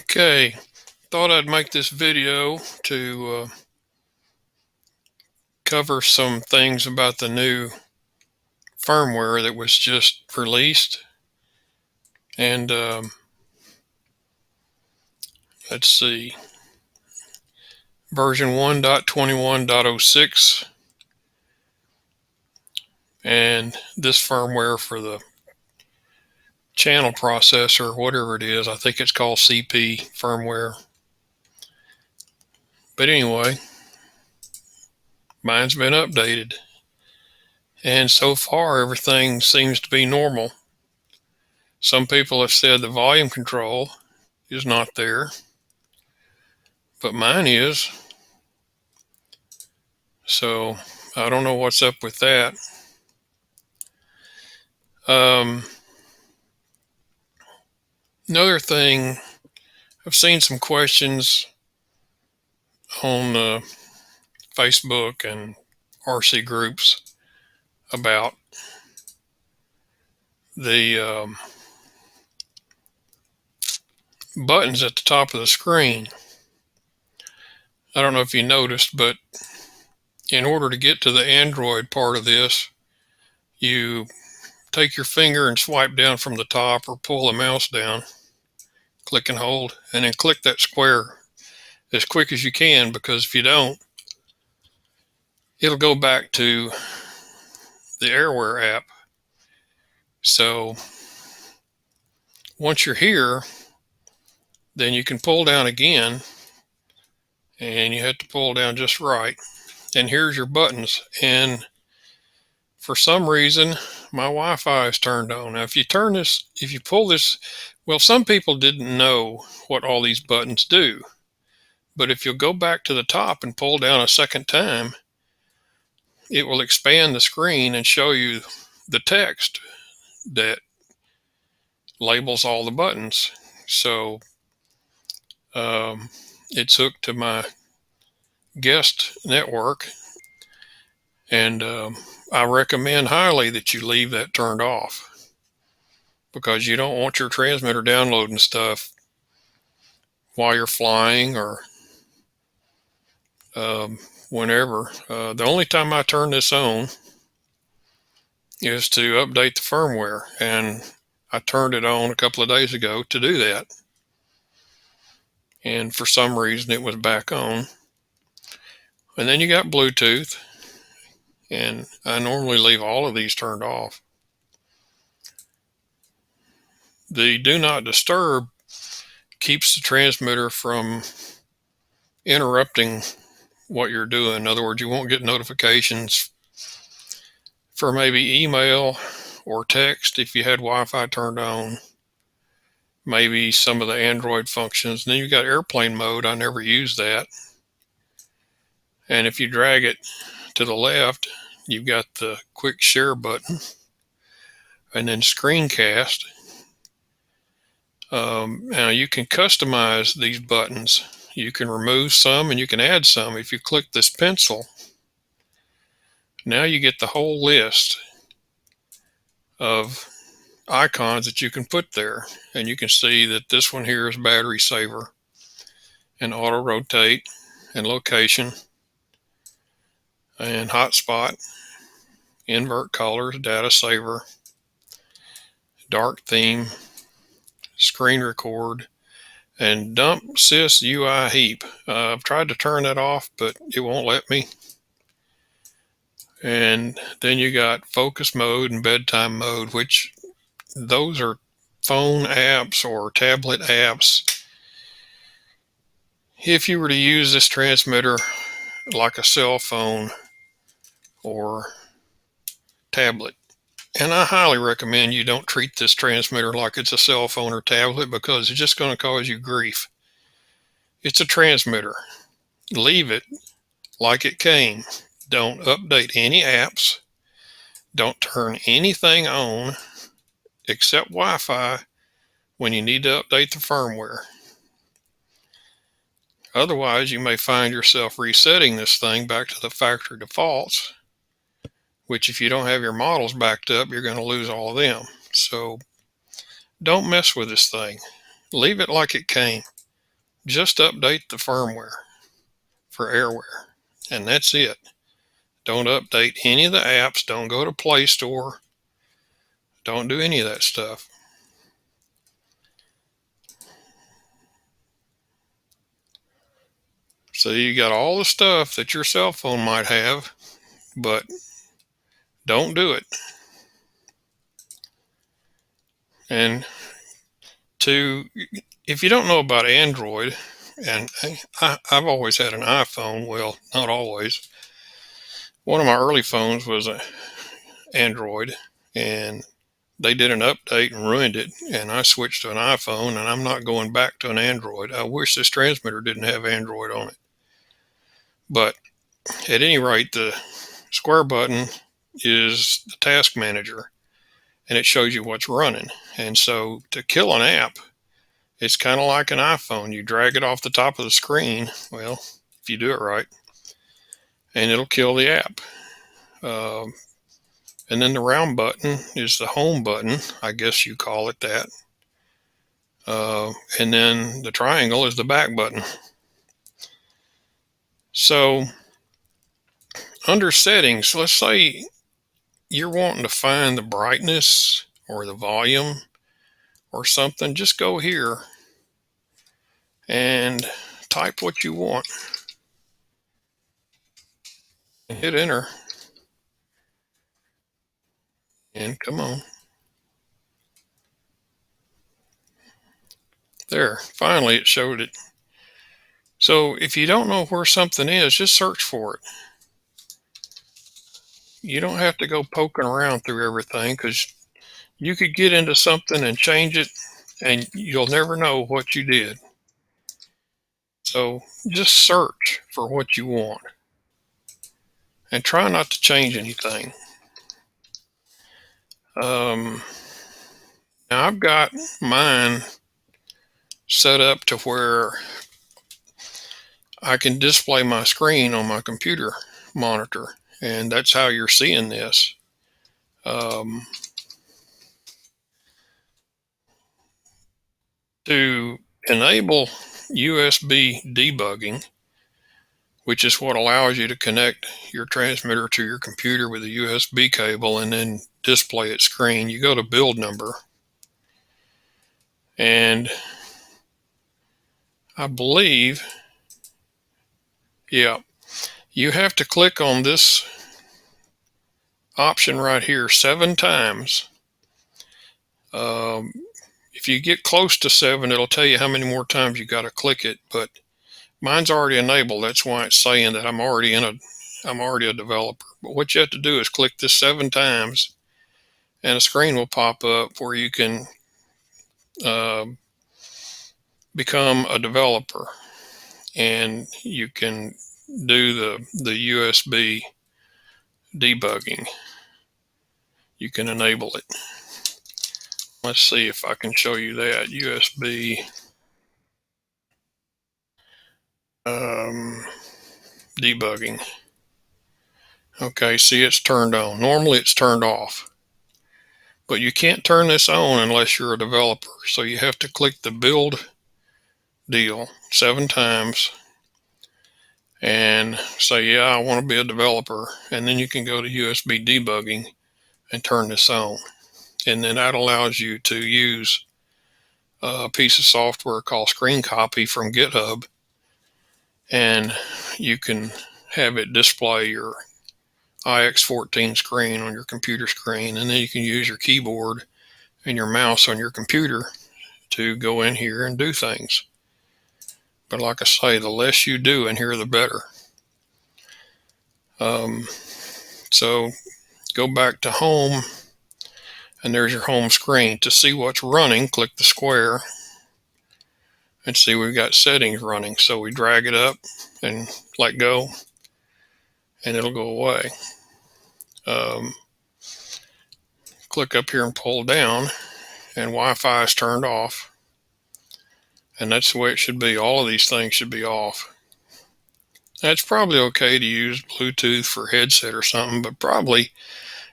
Okay, thought I'd make this video to cover some things about the new firmware that was just released. And let's see, version 1.21.06. And this firmware for the channel processor, whatever it is, I think it's called CP firmware. But anyway, mine's been updated. And so far, everything seems to be normal. Some people have said the volume control is not there, but mine is. So I don't know what's up with that. Another thing, I've seen some questions on Facebook and RC groups about the buttons at the top of the screen. I don't know if you noticed, but in order to get to the Android part of this, you take your finger and swipe down from the top or pull the mouse down, click and hold, and then click that square as quick as you can, because if you don't, it'll go back to the AirWare app. So once you're here, then you can pull down again, and you have to pull down just right. And here's your buttons. And for some reason, my Wi-Fi is turned on. Now, if you pull this, well, some people didn't know what all these buttons do. But if you'll go back to the top and pull down a second time, it will expand the screen and show you the text that labels all the buttons. So it's hooked to my guest network, and I recommend highly that you leave that turned off, because you don't want your transmitter downloading stuff while you're flying or whenever. The only time I turn this on is to update the firmware, and I turned it on a couple of days ago to do that, and for some reason it was back on. And then you got Bluetooth, and I normally leave all of these turned off. The do not disturb keeps the transmitter from interrupting what you're doing. In other words, you won't get notifications for maybe email or text if you had Wi-Fi turned on, maybe some of the Android functions. And then you've got airplane mode. I never use that. And if you drag it to the left, you've got the quick share button, and then screencast. Now you can customize these buttons. You can remove some and you can add some. If you click this pencil, now you get the whole list of icons that you can put there. And you can see that this one here is battery saver, and auto rotate, and location, and hotspot, invert colors, data saver, dark theme, screen record, and dump sys UI heap. I've tried to turn that off, but it won't let me. And then you got focus mode and bedtime mode, which those are phone apps or tablet apps. If you were to use this transmitter like a cell phone or tablet, and I highly recommend you don't treat this transmitter like it's a cell phone or tablet, because it's just going to cause you grief. It's a transmitter. Leave it like it came. Don't update any apps. Don't turn anything on except Wi-Fi when you need to update the firmware. Otherwise, you may find yourself resetting this thing back to the factory defaults, which if you don't have your models backed up, you're going to lose all of them. So don't mess with this thing. Leave it like it came. just update the firmware for AirWare, and that's it. Don't update any of the apps. Don't go to Play Store. Don't do any of that stuff. So you got all the stuff that your cell phone might have, but don't do it. And if you don't know about Android, and I've always had an iPhone, well, not always. One of my early phones was an Android, and they did an update and ruined it, and I switched to an iPhone, and I'm not going back to an Android. I wish this transmitter didn't have Android on it. But at any rate, the square button is the task manager, and it shows you what's running. And so to kill an app, it's kind of like an iPhone. You drag it off the top of the screen, well, if you do it right, and it'll kill the app. And then the round button is the home button, I guess you call it that. And then the triangle is the back button. So under settings, let's say you're wanting to find the brightness or the volume or something, just go here and type what you want and hit enter, and come on. There, finally it showed it. So if you don't know where something is, just search for it. You don't have to go poking around through everything, because you could get into something and change it and you'll never know what you did. So just search for what you want and try not to change anything. Now I've got mine set up to where I can display my screen on my computer monitor, and that's how you're seeing this. To enable USB debugging, which is what allows you to connect your transmitter to your computer with a USB cable and then display its screen, you go to build number, and I believe, yeah, you have to click on this option right here 7 times. If you get close to 7, it'll tell you how many more times you got to click it, but mine's already enabled. That's why it's saying that I'm already a developer. But what you have to do is click this 7 times, and a screen will pop up where you can become a developer, and you can do the USB debugging. You can enable it. Let's see if I can show you that. USB debugging. Okay, see, it's turned on. Normally it's turned off, but you can't turn this on unless you're a developer. So you have to click the build deal 7 times and say, yeah, I want to be a developer, and then you can go to USB debugging and turn this on. And then that allows you to use a piece of software called Screen Copy from GitHub, and you can have it display your iX14 screen on your computer screen, and then you can use your keyboard and your mouse on your computer to go in here and do things. But like I say, the less you do in here, the better. So go back to home, and there's your home screen. To see what's running, click the square and see we've got settings running. So we drag it up and let go, and it'll go away. Click up here and pull down, and Wi-Fi is turned off. And that's the way it should be. All of these things should be off. That's probably okay to use Bluetooth for headset or something, but probably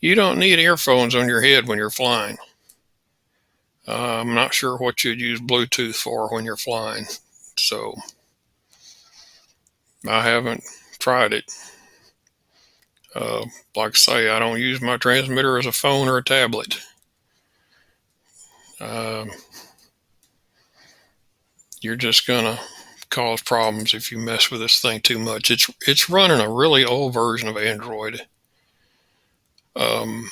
you don't need earphones on your head when you're flying. I'm not sure what you'd use Bluetooth for when you're flying. So I haven't tried it. Like I say, I don't use my transmitter as a phone or a tablet. You're just gonna cause problems if you mess with this thing too much. It's running a really old version of Android, and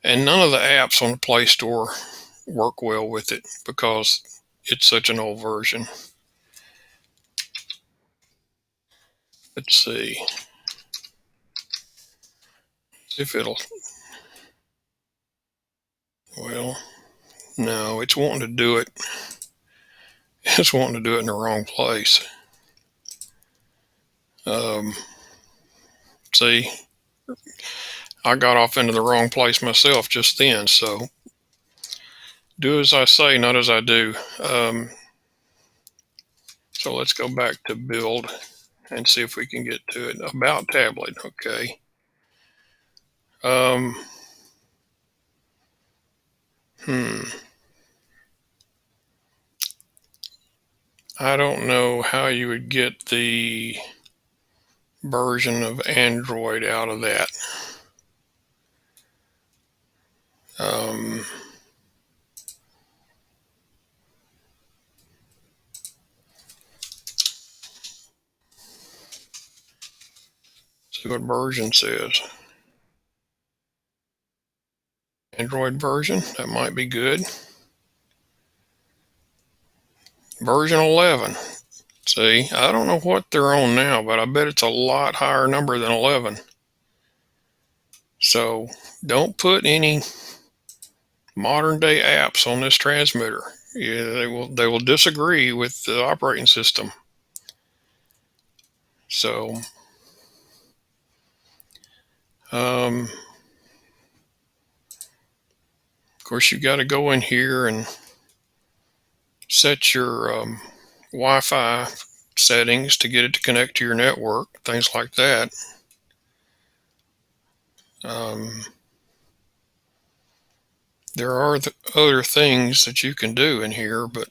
none of the apps on the Play Store work well with it because it's such an old version. Let's see if it'll. Well, no, it's wanting to do it. It's wanting to do it in the wrong place. See, I got off into the wrong place myself just then. So do as I say, not as I do. So let's go back to build and see if we can get to it. About tablet, okay. Um, I don't know how you would get the version of Android out of that. See what version says. Android version, that might be good. Version 11. See, I don't know what they're on now, but I bet it's a lot higher number than 11. So don't put any modern day apps on this transmitter. Yeah, they will disagree with the operating system. So of course, you got to go in here and set your Wi-Fi settings to get it to connect to your network, things like that. There are other things that you can do in here, but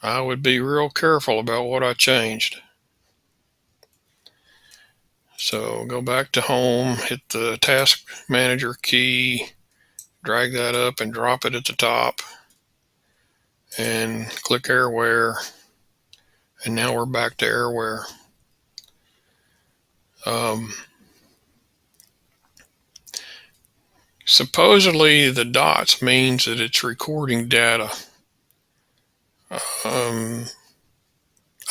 I would be real careful about what I changed. So go back to home, hit the task manager key, drag that up and drop it at the top, and click AirWare. And now we're back to AirWare. Supposedly the dots means that it's recording data. I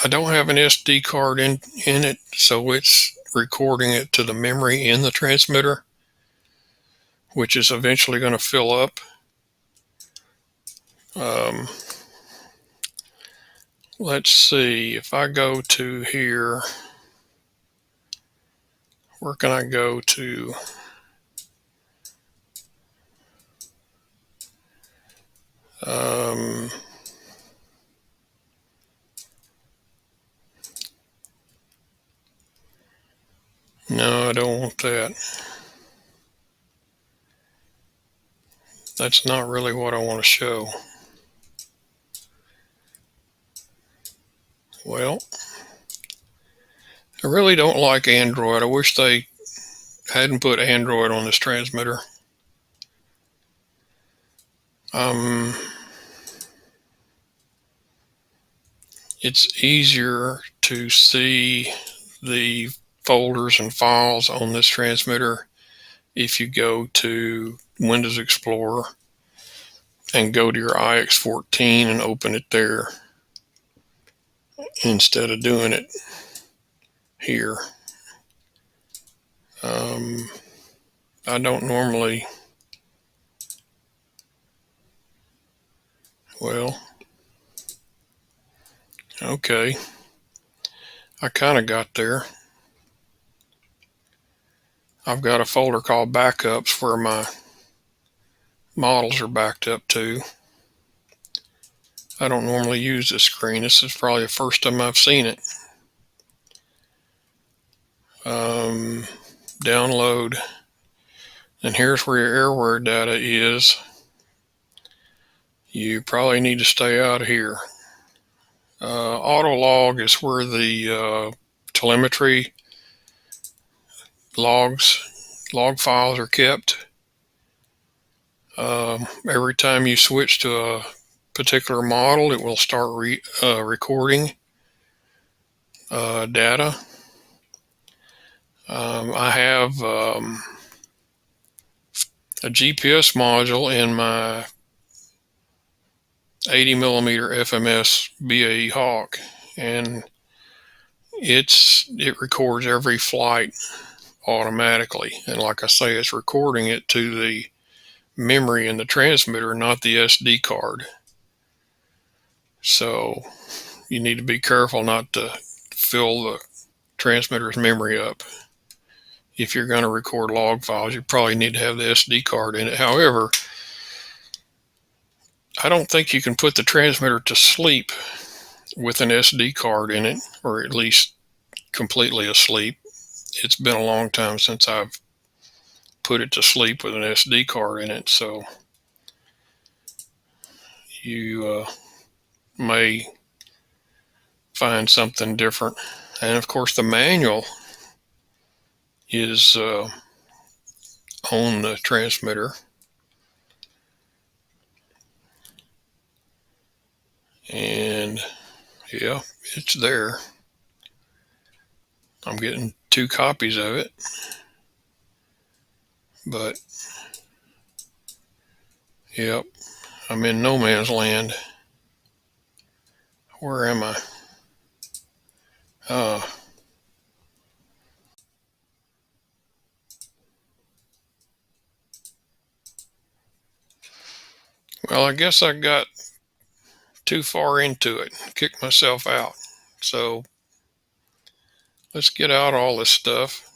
don't have an SD card in it, so it's recording it to the memory in the transmitter, which is eventually going to fill up. Let's see, if I go to here, where can I go to? No, I don't want that. That's not really what I want to show. Well, I really don't like Android. I wish they hadn't put Android on this transmitter. It's easier to see the folders and files on this transmitter if you go to Windows Explorer and go to your iX14 and open it there instead of doing it here. I don't normally, well, okay, I kind of got there. I've got a folder called Backups where my models are backed up to. I don't normally use this screen. This is probably the first time I've seen it. Download, and here's where your AirWare data is. you probably need to stay out of here. Auto log is where the telemetry log files are kept. Every time you switch to a particular model, it will start recording data. I have a GPS module in my 80mm FMS BAE Hawk, and it records every flight automatically. And like I say, it's recording it to the memory in the transmitter, not the SD card. So you need to be careful not to fill the transmitter's memory up. If you're going to record log files, you probably need to have the SD card in it. However, I don't think you can put the transmitter to sleep with an SD card in it, or at least completely asleep. It's been a long time since I've put it to sleep with an SD card in it, so you may find something different. And of course, the manual is on the transmitter, and yeah, it's there. I'm getting 2 copies of it, but yep, I'm in no man's land. Where am I? Well, I guess I got too far into it, kicked myself out. So let's get out all this stuff.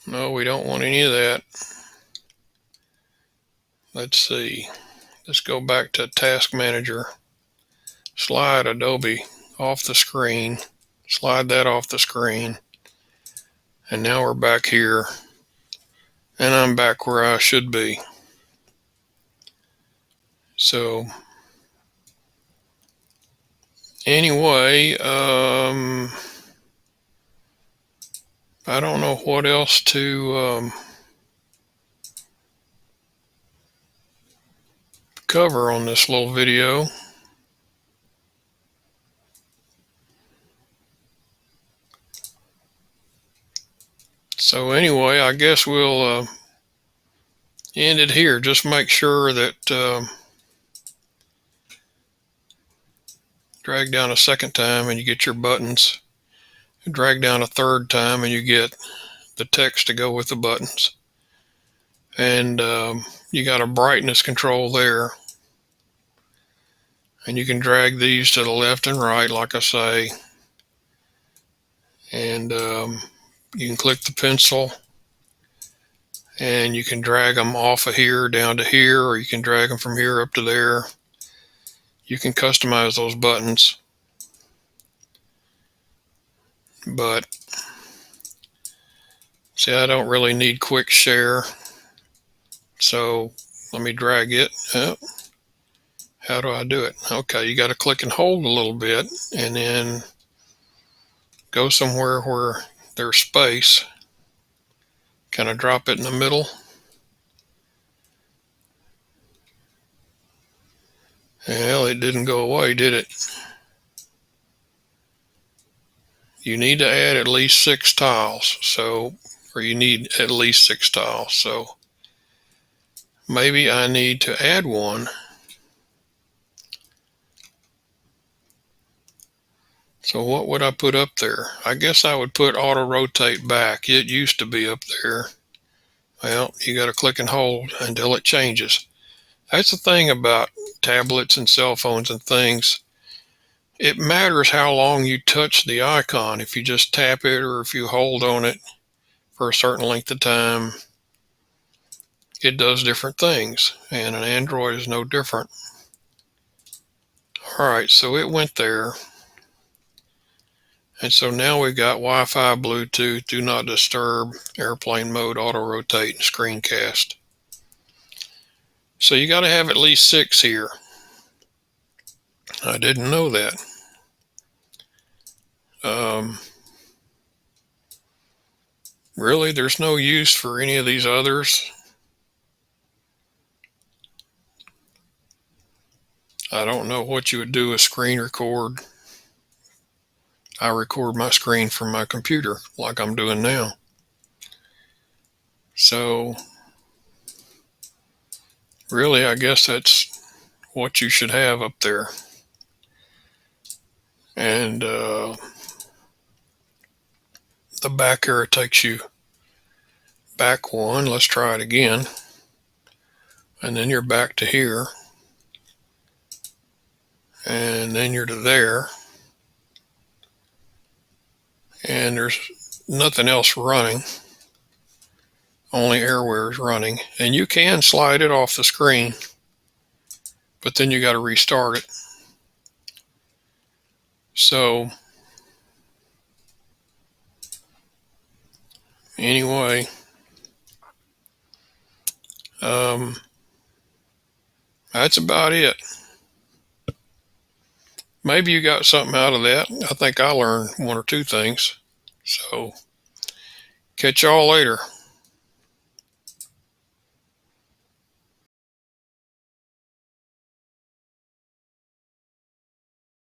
No, we don't want any of that. Let's see. Let's go back to Task Manager. Slide Adobe off the screen. Slide that off the screen. And now we're back here. And I'm back where I should be. So anyway, I don't know what else to cover on this little video. So anyway, I guess we'll end it here. Just make sure that drag down a second time and you get your buttons. Drag down a third time and you get the text to go with the buttons. And you got a brightness control there. And you can drag these to the left and right, like I say. And you can click the pencil and you can drag them off of here down to here, or you can drag them from here up to there. You can customize those buttons. But see, I don't really need quick share. So let me drag it up. How do I do it? Okay, you got to click and hold a little bit and then go somewhere where there's space. Kind of drop it in the middle. Well, it didn't go away, did it? You need to add at least 6 tiles. Or you need at least 6 tiles. So maybe I need to add one. So what would I put up there? I guess I would put auto rotate back. It used to be up there. Well, you got to click and hold until it changes. That's the thing about tablets and cell phones and things. It matters how long you touch the icon. If you just tap it or if you hold on it for a certain length of time, it does different things. And an Android is no different. All right, so it went there. And so now we've got Wi-Fi, Bluetooth, do not disturb, airplane mode, auto rotate, and screencast. So you got to have at least 6 here. I didn't know that. Really, there's no use for any of these others. I don't know what you would do with screen record. I record my screen from my computer like I'm doing now. So really, I guess that's what you should have up there. And the back arrow takes you back one. Let's try it again. And then you're back to here. And then you're to there. And there's nothing else running. Only AirWare is running. And you can slide it off the screen, but then you got to restart it. So anyway, that's about it. Maybe you got something out of that. I think I learned 1 or 2 things. So catch y'all later.